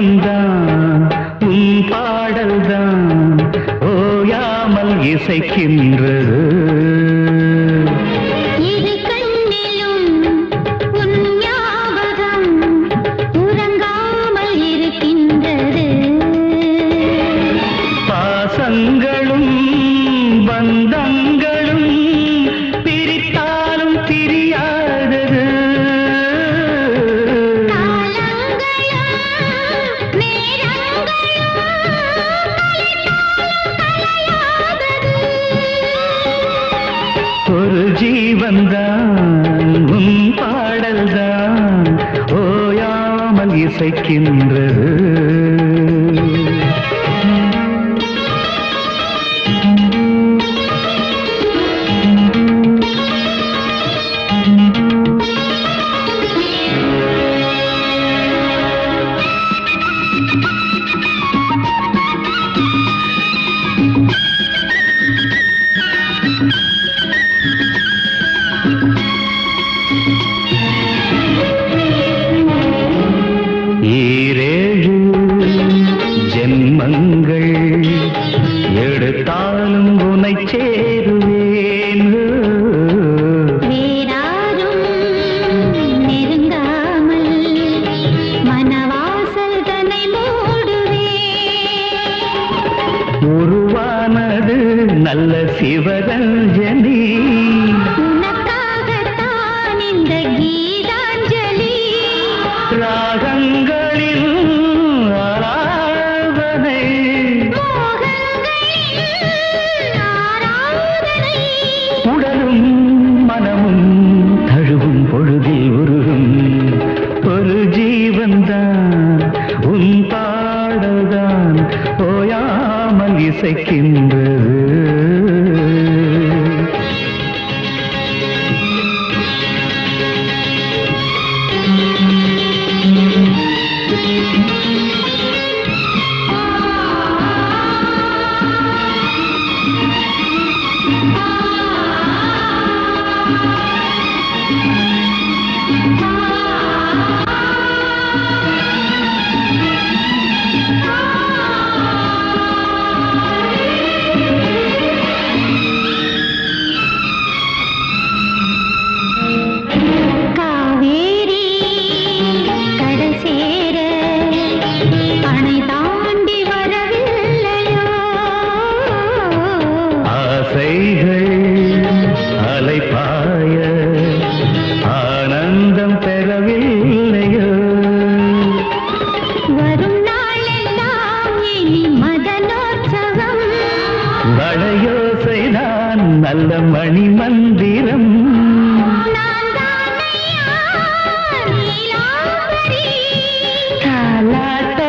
ஜீவன்தான் உன் பாடல்தான் ஓயாமல் இசைக்கின்றது. பாசங்களும் பந்தங்களும் பிரித்தாலும் பிரியாதது. ஒரு ஜீவன்தான் உன் பாடல்தான் ஓயாமல் இசைக்கின்றது. ஈரேழு ஜென்மங்கள் எடுத்தாலும் உனை சேருவேன். வேறாரும் நெருங்காமல் மனவாசல் தன்னை மூடுவேன். உருவானது நல்ல சிவரஞ்சனி, உனக்காகத்தான் இந்த கீதாஞ்சலி. ராகங்களில் ஆராதனை, மோகங்களில் ஆராதனை. உடலும் மனமும் தழுவும் பொழுதில் உருகும். ஒரு ஜீவன்தான் உன் பாடல்தான் ஓயாமல் இசைக்கின்றது. காவேரி கடல் சேர அணை தாண்டி வரவில்லையோ? ஆசைகள் அலைபாய ஆனந்தம் பெறவில்லையோ? வரும் நாளெல்லாம் இனி மதனோற்சவம். வளையோசைதான் நல்ல மணி மந்திரம். நான் தானையா நீலாம்பரி. தாலாட்ட